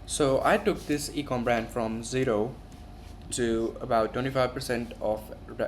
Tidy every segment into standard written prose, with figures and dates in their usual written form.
So I took this ecom brand from zero to about 25% of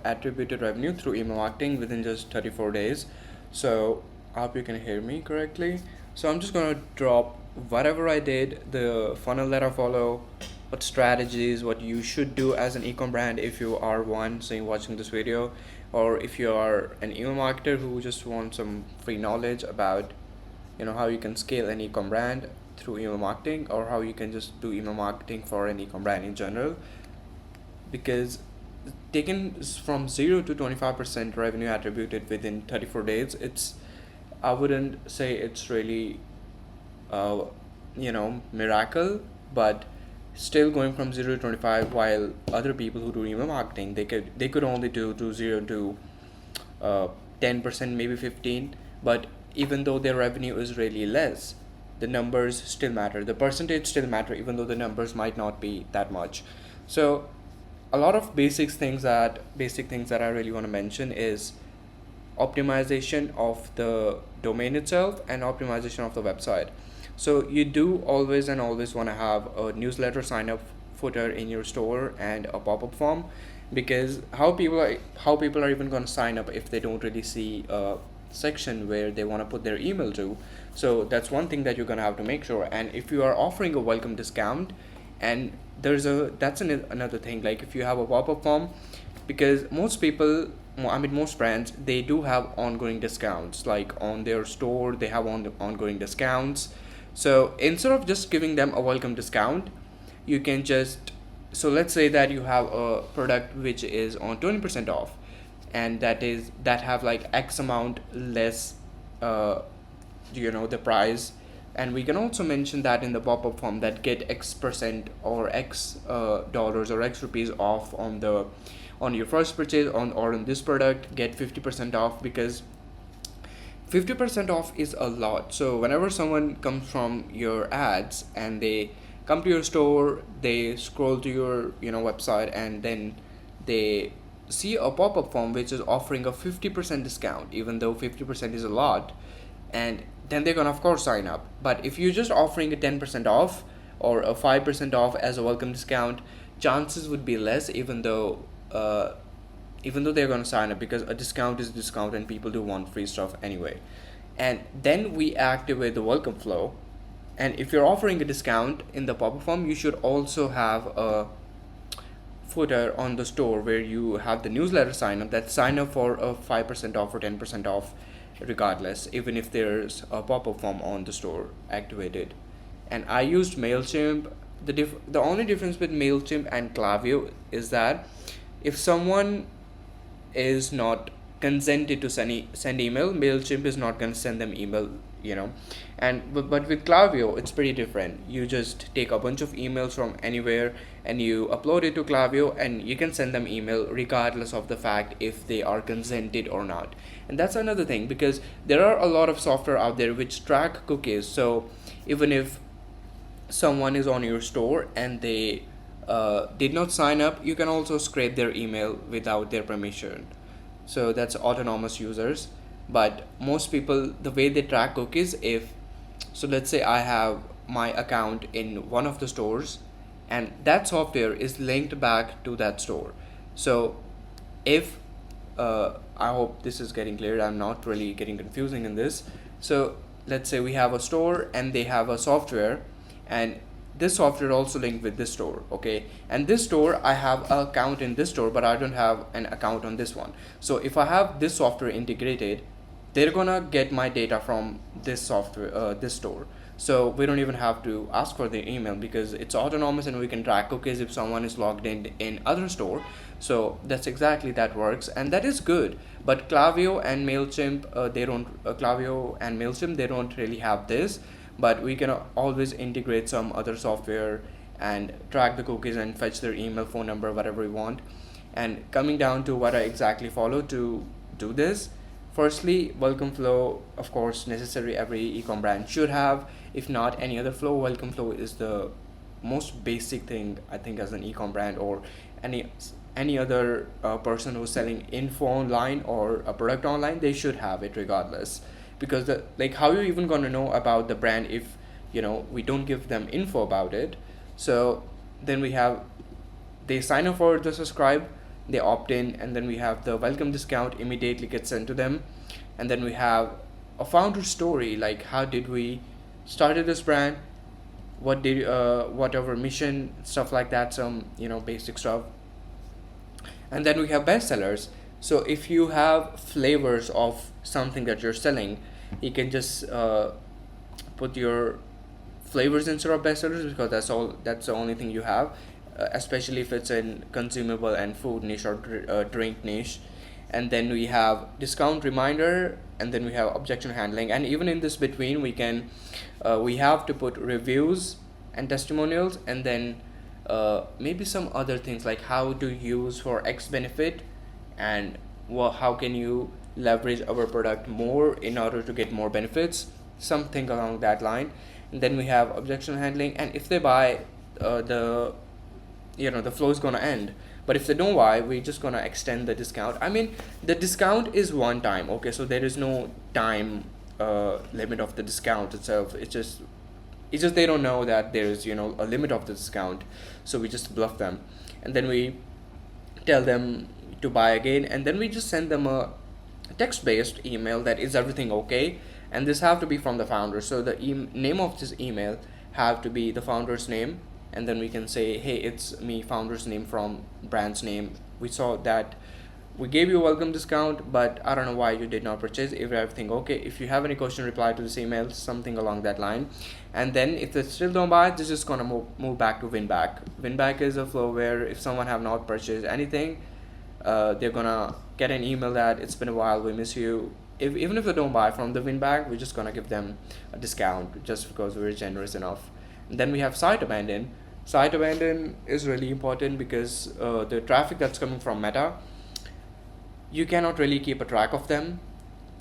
attributed revenue through email marketing within just 34 days. So I hope you can hear me correctly. So I'm just gonna drop whatever I did, the funnel that I follow, what strategies, what you should do as an ecom brand if you are one, say watching this video, or if you are an email marketer who just wants some free knowledge about how you can scale an ecom brand through email marketing, or how you can just do email marketing for an ecom brand in general. Because taken from 0 to 25% revenue attributed within 34 days, I wouldn't say it's really uh, miracle, but still going from 0 to 25, while other people who do email marketing, they could only do 0 to 10%, maybe 15. But even though their revenue is really less, the numbers still matter, the percentage still matter, even though the numbers might not be that much. So a lot of basic things that I really want to mention is optimization of the domain itself and optimization of the website. So you do always and always want to have a newsletter sign up footer in your store and a pop-up form, because how people are even going to sign up if they don't really see a section where they want to put their email to. So that's one thing that you're going to have to make sure. And if you are offering a welcome discount, and another thing, like if you have a pop-up form, because most people, I mean most brands, they do have ongoing discounts, like on their store they have ongoing discounts. So instead of just giving them a welcome discount, you can just, so let's say that you have a product which is on 20% off, and that have like x amount less, uh, the price. And we can also mention that in the pop-up form, that get x% or x dollars or x rupees off on your first purchase on this product, get 50% off, because 50% off is a lot. So whenever someone comes from your ads and they come to your store, they scroll to your website, and then they see a pop-up form which is offering a 50% discount, even though 50% is a lot, and then they're gonna of course sign up. But if you're just offering a 10% off or a 5% off as a welcome discount, chances would be less, even though they're gonna sign up, because a discount is a discount and people do want free stuff anyway. And then we activate the welcome flow. And if you're offering a discount in the pop-up form, you should also have a footer on the store where you have the newsletter sign up, that sign up for a 5% off or 10% off regardless, even if there's a pop-up form on the store activated. And I used MailChimp. The only difference with MailChimp and Klaviyo is that if someone is not consented to send email, MailChimp is not going to send them email. But with Klaviyo, it's pretty different. You just take a bunch of emails from anywhere and you upload it to Klaviyo, and you can send them email regardless of the fact if they are consented or not. And that's another thing, because there are a lot of software out there which track cookies. So even if someone is on your store and they did not sign up, you can also scrape their email without their permission. So that's autonomous users. But most people, the way they track cookies, if so let's say I have my account in one of the stores, and that software is linked back to that store. So if I hope this is getting clear, I'm not really getting confusing in this. So let's say we have a store and they have a software, and this software also linked with this store, okay? And this store, I have an account in this store, but I don't have an account on this one. So if I have this software integrated, they're gonna get my data from this software, this store. So we don't even have to ask for the email, because it's autonomous and we can track cookies if someone is logged in other store. So that's exactly that works, and that is good. But Klaviyo and MailChimp, they don't. Klaviyo and MailChimp, they don't really have this. But we can always integrate some other software and track the cookies and fetch their email, phone number, whatever we want. And coming down to what I exactly follow to do this, firstly, welcome flow, of course, necessary, every ecom brand should have. If not, any other flow, welcome flow is the most basic thing, I think, as an ecom brand, or any other person who's selling info online or a product online, they should have it regardless. Because how you even gonna know about the brand if we don't give them info about it. So then we have, they sign up for the subscribe, they opt in, and then we have the welcome discount immediately gets sent to them. And then we have a founder story, like how did we started this brand, what did what our mission, stuff like that, some basic stuff. And then we have bestsellers. So if you have flavors of something that you're selling, you can just put your flavors instead of bestsellers, because that's the only thing you have, especially if it's in consumable and food niche or drink niche. And then we have discount reminder, and then we have objection handling. And even in this between, we have to put reviews and testimonials, and then maybe some other things like how to use for X benefit, and how can you leverage our product more in order to get more benefits, something along that line. And then we have objection handling, and if they buy, the flow is gonna end. But if they don't buy, we're just gonna extend the discount. I mean, the discount is one time, okay, so there is no time limit of the discount itself. It's just they don't know that there's a limit of the discount, so we just bluff them. And then we tell them to buy again, and then we just send them a text-based email that is everything okay. And this have to be from the founder, so the name of this email have to be the founder's name. And then we can say, hey, it's me, founder's name from brand's name. We saw that we gave you a welcome discount, but I don't know why you did not purchase. If everything okay, if you have any question, reply to this email, something along that line. And then if they still don't buy, this is gonna move back to win back. Win back is a flow where if someone have not purchased anything, they're gonna get an email that it's been a while, we miss you. Even if they don't buy from the win back, we're just gonna give them a discount just because we're generous enough. And then we have site abandon. Site abandon is really important because the traffic that's coming from Meta, you cannot really keep a track of them.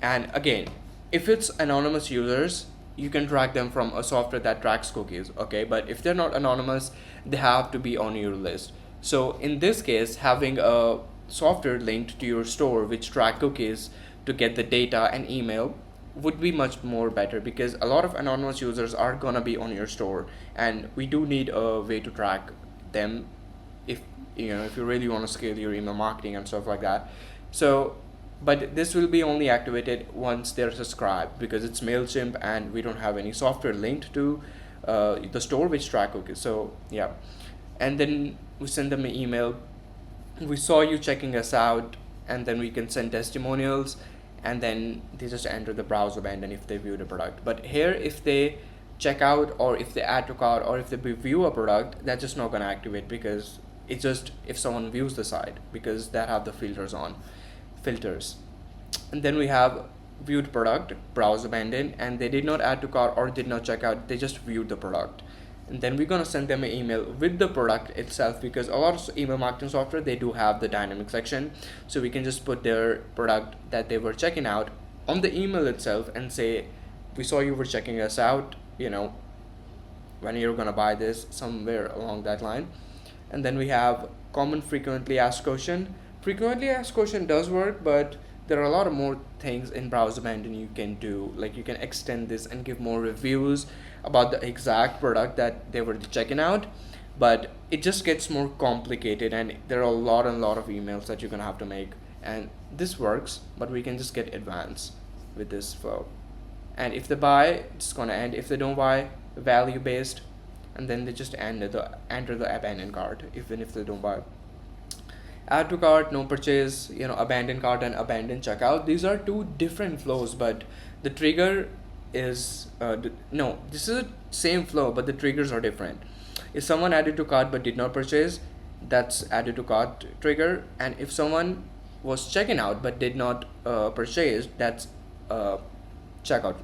And again, if it's anonymous users, you can track them from a software that tracks cookies, okay? But if they're not anonymous, they have to be on your list. So in this case, having a software linked to your store which track cookies to get the data and email would be much more better, because a lot of anonymous users are gonna be on your store, and we do need a way to track them if you really want to scale your email marketing and stuff like that. So but this will be only activated once they're subscribed, because it's MailChimp and we don't have any software linked to the store which track cookies. So yeah, and then we send them an email, we saw you checking us out, and then we can send testimonials, and then they just enter the browse abandon if they view the product. But here, if they check out, or if they add to cart, or if they view a product, that's just not going to activate, because it's just if someone views the site, because that have the filters. And then we have viewed product, browse abandon, and they did not add to cart or did not check out, they just viewed the product. And then we're gonna send them an email with the product itself, because a lot of email marketing software, they do have the dynamic section, so we can just put their product that they were checking out on the email itself and say, we saw you were checking us out, when you're gonna buy this, somewhere along that line. And then we have common frequently asked question. Frequently asked question does work, but there are a lot of more things in browse abandon you can do, like you can extend this and give more reviews about the exact product that they were checking out. But it just gets more complicated, and there are a lot of emails that you're gonna have to make. And this works, but we can just get advanced with this flow. And if they buy, it's gonna end. If they don't buy, value based, and then they just enter the abandoned cart, even if they don't buy. Add to cart, no purchase, abandon cart and abandon checkout. These are two different flows, but the trigger is no, this is the same flow, but the triggers are different. If someone added to cart but did not purchase, that's added to cart trigger. And if someone was checking out but did not purchase, that's checkout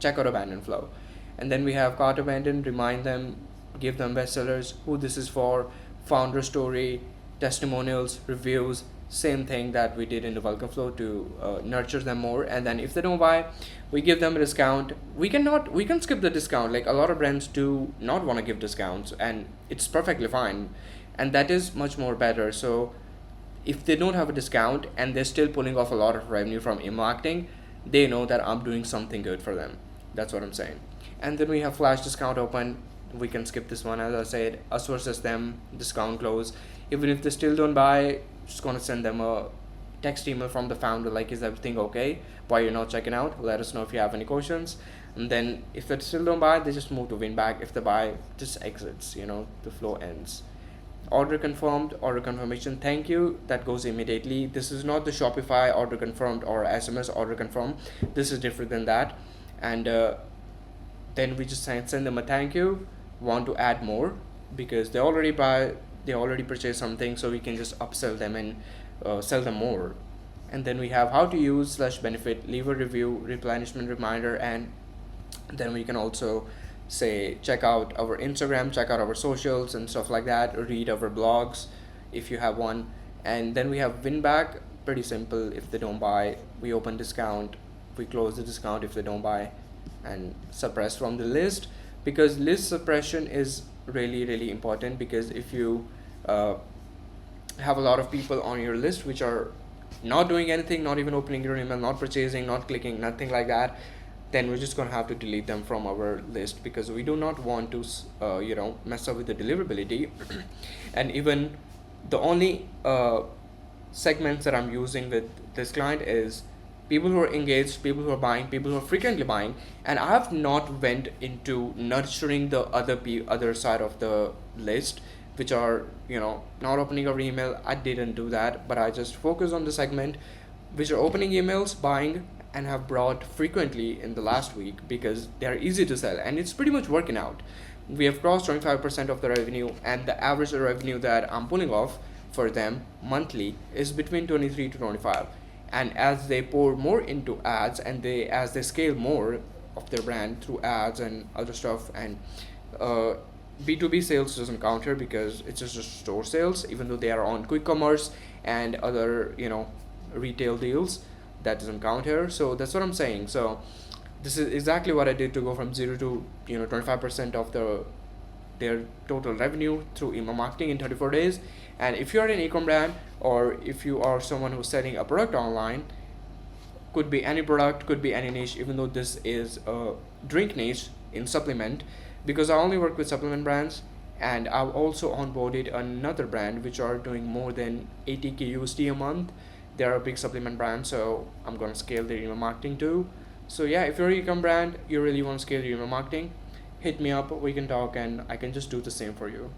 abandon flow. And then we have cart abandon, remind them, give them bestsellers, who this is for, founder story, testimonials, reviews, same thing that we did in the welcome flow to nurture them more. And then if they don't buy, we give them a discount. We can skip the discount, like a lot of brands do not want to give discounts, and it's perfectly fine, and that is much more better. So if they don't have a discount and they're still pulling off a lot of revenue from email marketing, they know that I'm doing something good for them. That's what I'm saying. And then we have flash discount open. We can skip this one. As I said, us versus them, discount close. Even if they still don't buy, just gonna send them a text email from the founder like, is everything okay, why you're not checking out, let us know if you have any questions. And then if they still don't buy, they just move to win back. If they buy, just exits, the flow ends. Order confirmed, order confirmation, thank you, that goes immediately. This is not the Shopify order confirmed or SMS order confirmed. This is different than that. And then we just send them a thank you, want to add more, because they already buy, they already purchase something, so we can just upsell them and sell them more. And then we have how to use / benefit, leave a review, replenishment reminder, and then we can also say check out our Instagram, check out our socials and stuff like that, read our blogs if you have one. And then we have win back, pretty simple. If they don't buy, we open discount, we close the discount if they don't buy, and suppress from the list, because list suppression is really really important. Because if you have a lot of people on your list which are not doing anything, not even opening your email, not purchasing, not clicking, nothing like that, then we're just going to have to delete them from our list, because we do not want to mess up with the deliverability. And even the only segments that I'm using with this client is people who are engaged, people who are buying, people who are frequently buying. And I have not went into nurturing the other side of the list, which are not opening our email. I didn't do that, but I just focus on the segment which are opening emails, buying, and have brought frequently in the last week, because they are easy to sell and it's pretty much working out. We have crossed 25% of the revenue, and the average revenue that I'm pulling off for them monthly is between 23 to 25. And as they pour more into ads, and as they scale more of their brand through ads and other stuff, and B2B sales doesn't count here because it's just store sales, even though they are on quick commerce and other retail deals, that doesn't count here. So that's what I'm saying. So this is exactly what I did to go from 0 to 25% of their total revenue through email marketing in 34 days. And if you're an e-com brand, or if you are someone who's selling a product online, could be any product, could be any niche, even though this is a drink niche in supplement, because I only work with supplement brands. And I've also onboarded another brand which are doing more than 80k USD a month. They're a big supplement brand, so I'm gonna scale their email marketing too. So yeah, if you're an e-com brand, you really want to scale your email marketing, hit me up, we can talk, and I can just do the same for you.